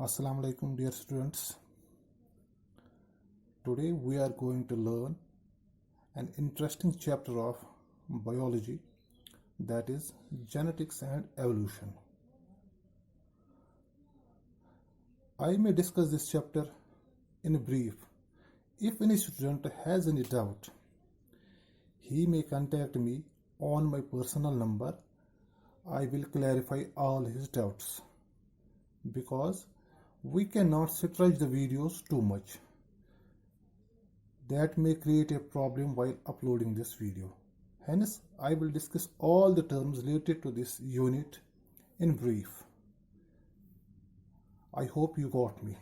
Assalamu alaikum dear students. Today we are going to learn an interesting chapter of biology, that is genetics and evolution. I may discuss this chapter in brief. If any student has any doubt, he may contact me on my personal number. I will clarify all his doubts, because we cannot stretch the videos too much. That may create a problem while uploading this video. Hence, I will discuss all the terms related to this unit in brief. I hope you got me.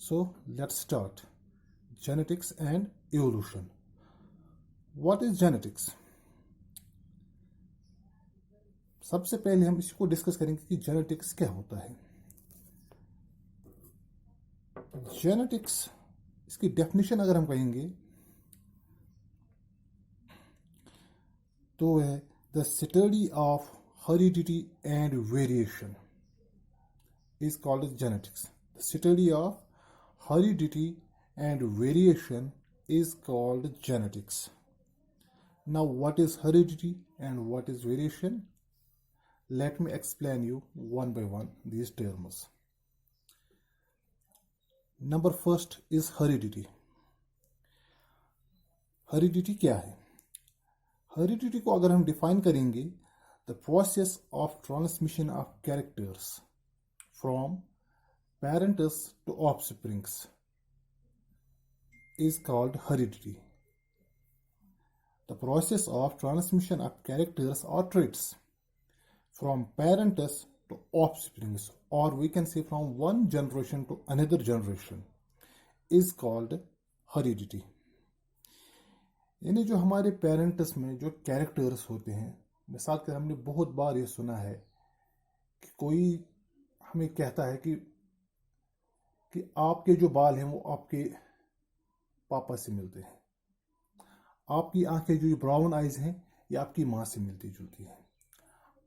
So, let's start. Genetics and evolution. What is genetics? सबसे पहले हम इसको discuss करेंगे कि genetics क्या होता है। Genetics, इसकी डेफिनेशन अगर हम कहेंगे तो है the study of heredity and variation is called genetics. The study of heredity and variation is called genetics. Now what is heredity and what is variation? Let me explain you one by one these terms. Number first is heredity. Heredity क्या है? Heredity को अगर हम define करेंगे, the process of transmission of characters from parents to offsprings is called heredity. The process of transmission of characters or traits from parents to offsprings, or we can say from one generation to another generation, is called heredity. यानी जो हमारे parents में जो characters होते हैं, मिसाल के हमने बहुत बार ये सुना है कि कोई हमें कहता है कि आपके जो बाल हैं वो आपके पापा से मिलते हैं, आपकी आंखें जो ब्राउन आइज हैं ये आपकी माँ से मिलती जुलती हैं,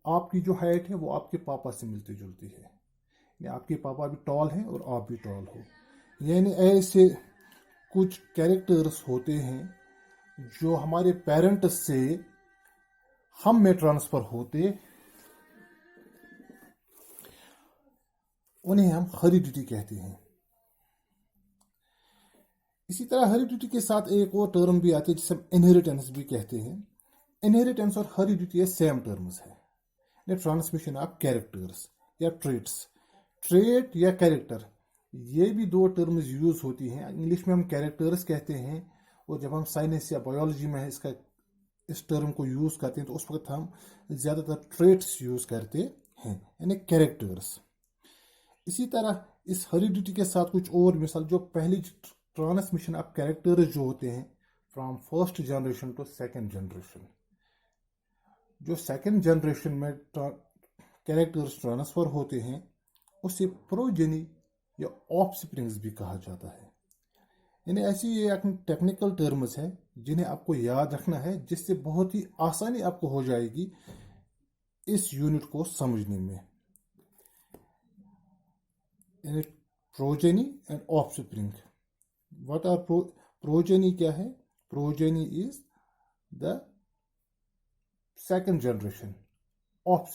आपकी जो हाइट है वो आपके पापा से मिलती जुलती है, यानी आपके पापा भी टॉल हैं और आप भी टॉल हो। यानी ऐसे कुछ कैरेक्टर्स होते हैं जो हमारे पेरेंट्स से हम में ट्रांसफर होते, उन्हें हम हेरिडिटी कहते हैं। इसी तरह हेरिडिटी के साथ एक और टर्म भी आती है जिसे हम इनहेरिटेंस भी कहते हैं। इनहेरिटेंस और हेरिडिटी सेम टर्म्स है। ट्रांसमिशन ऑफ कैरेक्टर्स या ट्रेट्स, ट्रेट या कैरेक्टर, ये भी दो टर्म्स यूज होती हैं। इंग्लिश में हम कैरेक्टर्स कहते हैं, और जब हम साइंस या बायोलॉजी में इस टर्म को यूज करते हैं तो उस वक्त हम ज्यादातर ट्रेट्स यूज करते हैं, यानी कैरेक्टर्स। इसी तरह इस हेरिडिटी के साथ कुछ और मिसाल, जो पहली ट्रांसमिशन ऑफ कैरेक्टर्स जो होते हैं from first generation to second generation, जो सेकेंड जनरेशन में कैरेक्टर्स ट्रांसफर होते हैं उसे प्रोजेनी या ऑफस्प्रिंग्स भी कहा जाता है। यानी ऐसी ये टेक्निकल टर्म्स हैं जिन्हें आपको याद रखना है, जिससे बहुत ही आसानी आपको हो जाएगी इस यूनिट को समझने में। यानी progeny and offspring. What are progeny क्या है? Progeny is the second generation of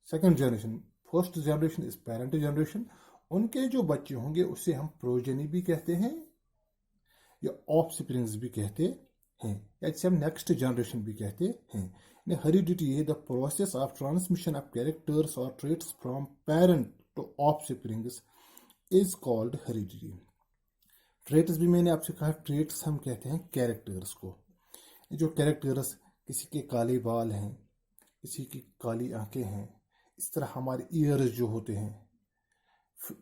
second generation. First generation is parent generation, उनके जो बच्चे होंगे उसे हम प्रोजेनी भी कहते हैं या ऑफस्प्रिंग्स भी कहते हैं, या जिसे हम नेक्स्ट जनरेशन भी कहते हैं। हेरिडिटी है the process of transmission of characters और traits from parent to offsprings is called heredity. Traits भी मैंने आपसे कहा, ट्रेट्स हम कहते हैं कैरेक्टर्स को। जो कैरेक्टर्स, किसी के काले बाल हैं, किसी की काली आंखें हैं, इस तरह हमारे ईयर्स जो होते हैं,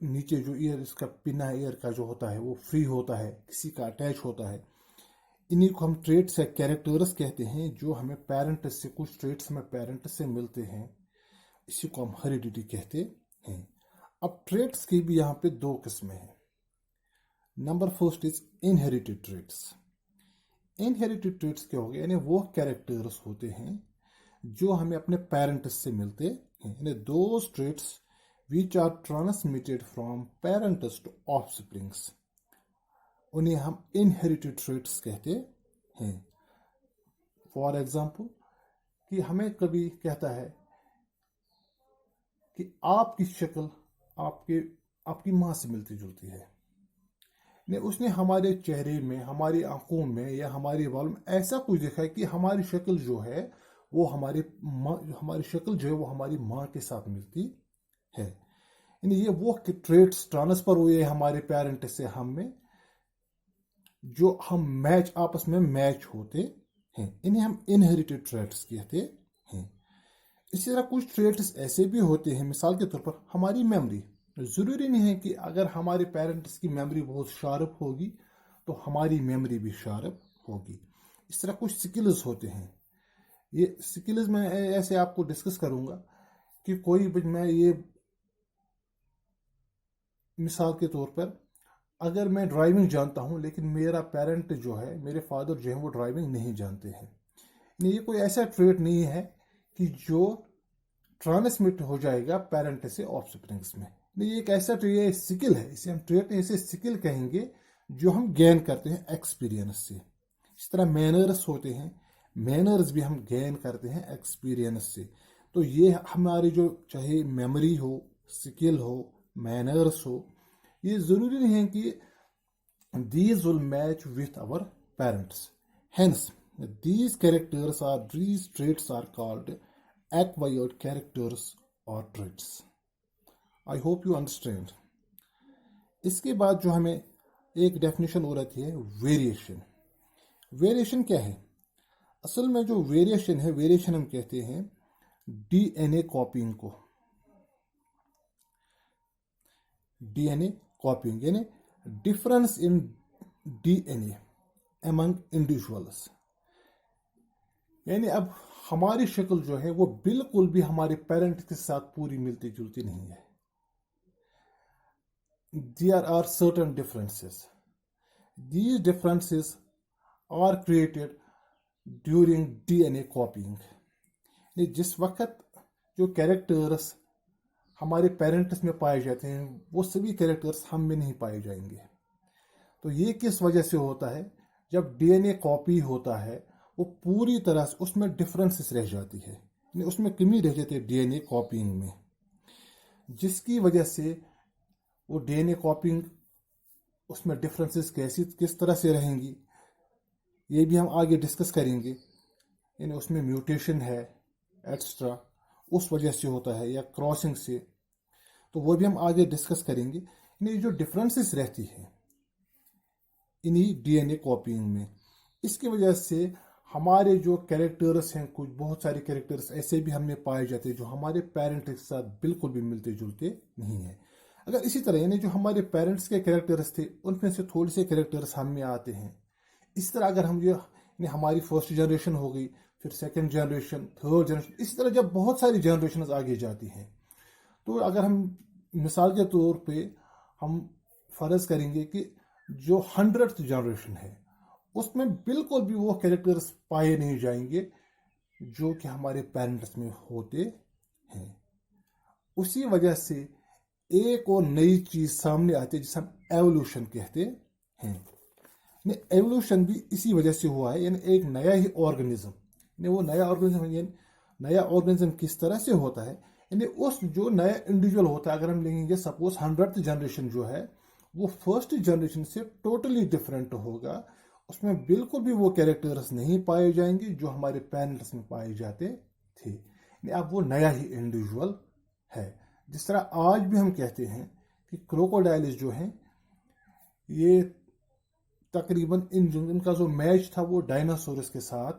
नीचे जो ईयर, इसका पिना ईयर का जो होता है वो फ्री होता है, किसी का अटैच होता है, इन्हीं को हम ट्रेट्स या कैरेक्टर्स कहते हैं। जो हमें पेरेंट्स से, कुछ ट्रेट्स हमें पेरेंट्स से मिलते हैं, इसी को हम हेरिडिटी कहते हैं। अब ट्रेट्स की भी यहाँ पे दो किस्में हैं। Number first is inherited traits. Inherited traits क्या हो गए? यानी वो कैरेक्टर्स होते हैं जो हमें अपने पेरेंट्स से मिलते हैं, यानी those traits which are transmitted from parents to offsprings, उन्हें हम इनहेरिटेड ट्रेट्स कहते हैं। फॉर एग्जाम्पल, कि हमें कभी कहता है कि आपकी शक्ल आपकी माँ से मिलती जुलती है, ने उसने हमारे चेहरे में, हमारी आंखों में या हमारे बालों में ऐसा कुछ देखा है कि हमारी शक्ल जो है वो हमारी शक्ल जो है वो हमारी माँ के साथ मिलती है। यानी ये वो ट्रेट्स ट्रांसफर हुए हमारे पेरेंट से हम में, जो हम मैच आपस में मैच होते हैं, इन्हें हम इनहेरिटेड ट्रेट्स कहते हैं। इसी तरह कुछ ट्रेट्स ऐसे भी होते हैं, मिसाल के तौर पर हमारी मेमोरी। ज़रूरी नहीं है कि अगर हमारे पेरेंट्स की मेमोरी बहुत शार्प होगी तो हमारी मेमोरी भी शार्प होगी। इस तरह कुछ स्किल्स होते हैं। ये स्किल्स मैं ऐसे आपको डिस्कस करूंगा कि मैं ये मिसाल के तौर पर, अगर मैं ड्राइविंग जानता हूं लेकिन मेरा पेरेंट जो है, मेरे फादर जो है वो ड्राइविंग नहीं जानते हैं, ये कोई ऐसा ट्रेट नहीं है कि जो ट्रांसमिट हो जाएगा पेरेंट से ऑफस्प्रिंग्स में। ये एक ऐसा ये स्किल है, इसे हम ट्रेट इसे स्किल कहेंगे, जो हम गेन करते हैं एक्सपीरियंस से। इस तरह मैनर्स होते हैं, मैनर्स भी हम गेन करते हैं एक्सपीरियंस से। तो ये हमारी जो चाहे मेमोरी हो, स्किल हो, मैनर्स हो, ये ज़रूरी नहीं है कि these will match with our parents. Hence, these traits are called acquired characters or traits. I hope you understand. इसके बाद जो हमें एक डेफिनेशन और आती है, वेरिएशन। वेरिएशन क्या है? असल में जो वेरिएशन है, वेरिएशन हम कहते हैं डीएनए कॉपिंग को। डीएनए कॉपिंग यानी difference in DNA among individuals. यानी अब हमारी शक्ल जो है वो बिल्कुल भी हमारे पेरेंट्स के साथ पूरी मिलती जुलती नहीं है। There are certain differences. These differences are created during DNA copying. जिस वक्त जो कैरेक्टर्स हमारे पेरेंट्स में पाए जाते हैं वो सभी कैरेक्टर्स हम में नहीं पाए जाएंगे। तो ये किस वजह से होता है? जब डीएनए कॉपी होता है वो पूरी तरह से उसमें डिफरेंसेस रह जाती है, उसमें कमी रह जाती है डीएनए कॉपिंग में, जिसकी वजह से वो डीएनए कॉपिंग उसमें डिफरेंसेस किस तरह से रहेंगी ये भी हम आगे डिस्कस करेंगे। यानी उसमें म्यूटेशन है एक्स्ट्रा, उस वजह से होता है, या क्रॉसिंग से, तो वो भी हम आगे डिस्कस करेंगे। यानी जो डिफरेंसेस रहती है इन्हीं डीएनए कॉपिंग में, इसकी वजह से हमारे जो कैरेक्टर्स हैं, कुछ बहुत सारे कैरेक्टर्स ऐसे भी हमें पाए जाते हैं जो हमारे पेरेंट्स के साथ बिल्कुल भी मिलते जुलते नहीं हैं। अगर इसी तरह यानी जो हमारे पेरेंट्स के कैरेक्टर्स थे उनमें से थोड़े से कैरेक्टर्स हम में आते हैं, इस तरह अगर हम ये हमारी फर्स्ट जनरेशन हो गई, फिर सेकंड जनरेशन, थर्ड जनरेशन, इसी तरह जब बहुत सारी जनरेशन आगे जाती हैं, तो अगर हम मिसाल के तौर पे हम फर्ज करेंगे कि जो 100th जनरेशन है उसमें बिल्कुल भी वो कैरेक्टर्स पाए नहीं जाएंगे जो कि हमारे पेरेंट्स में होते हैं। उसी वजह से एक और नई चीज सामने आती है जिसे हम एवोल्यूशन कहते हैं। एवोल्यूशन भी इसी वजह से हुआ है, यानी एक नया ही ऑर्गेनिज्म, वो नया ऑर्गेनिज्म किस तरह से होता है, यानी उस जो नया इंडिविजुअल होता है, अगर हम लेंगे सपोज 100th जनरेशन जो है वो फर्स्ट जनरेशन से टोटली डिफरेंट होगा, उसमें बिल्कुल भी वो कैरेक्टर्स नहीं पाए जाएंगे जो हमारे पेरेंट्स में पाए जाते थे। अब वो नया ही इंडिविजुअल है। जिस तरह आज भी हम कहते हैं कि क्रोकोडाइल्स जो हैं ये तकरीबन इनका जो मैच था वो डायनासोरस के साथ,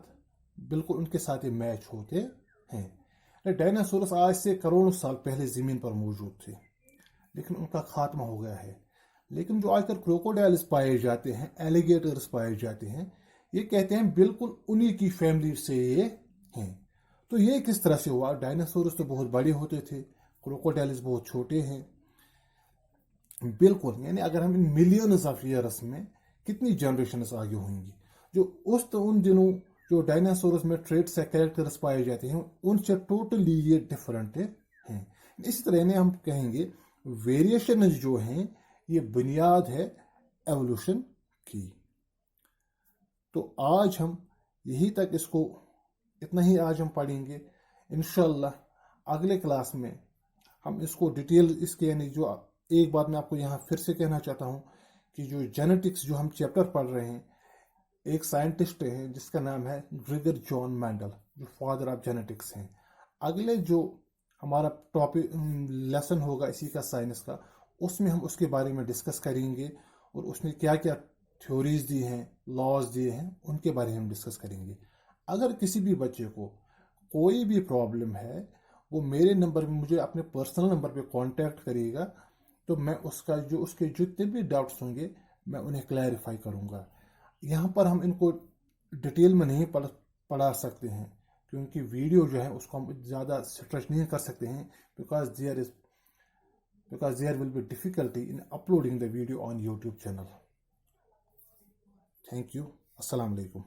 बिल्कुल उनके साथ ये मैच होते हैं। डायनासोरस आज से करोड़ों साल पहले ज़मीन पर मौजूद थे, लेकिन उनका खात्मा हो गया है। लेकिन जो आजकल क्रोकोडाइल्स पाए जाते हैं, एलिगेटर्स पाए जाते हैं, ये कहते हैं बिल्कुल उन्हीं की फैमिली से ये हैं। तो ये किस तरह से हुआ? डायनासोरस तो बहुत बड़े होते थे, क्रोकोडाइल्स बहुत छोटे हैं। बिल्कुल, यानी अगर हम इन मिलियंस ऑफ ईयर्स में कितनी जनरेशन्स आगे होंगी, जो उन दिनों जो डायनासोरस में ट्रेट्स या कैरेक्टर्स पाए जाते हैं उनसे टोटली ये डिफरेंट हैं। इसी तरह इन्हें हम कहेंगे वेरिएशन जो हैं ये बुनियाद है एवोल्यूशन की। तो आज हम यही तक इसको इतना ही आज हम पढ़ेंगे। इंशाल्लाह अगले क्लास में हम इसको डिटेल इसके यानी जो एक बात मैं आपको यहाँ फिर से कहना चाहता हूँ कि जो जेनेटिक्स जो हम चैप्टर पढ़ रहे हैं, एक साइंटिस्ट है जिसका नाम है ग्रेगर जॉन मेंडल, जो फादर ऑफ जेनेटिक्स हैं। अगले जो हमारा टॉपिक लेसन होगा इसी का साइंस का, उसमें हम उसके बारे में डिस्कस करेंगे और उसने क्या क्या थ्योरीज दी हैं, लॉज दिए हैं, उनके बारे में हम डिस्कस करेंगे। अगर किसी भी बच्चे को कोई भी प्रॉब्लम है वो मेरे नंबर पे, मुझे अपने पर्सनल नंबर पे कांटेक्ट करिएगा, तो मैं उसका जो उसके जितने भी डाउट्स होंगे मैं उन्हें क्लैरिफाई करूँगा। यहाँ पर हम इनको डिटेल में नहीं पढ़ा सकते हैं क्योंकि वीडियो जो है उसको हम ज़्यादा स्ट्रेच नहीं कर सकते हैं because there will be difficulty in uploading the video on YouTube channel. Thank you. Assalamu alaikum.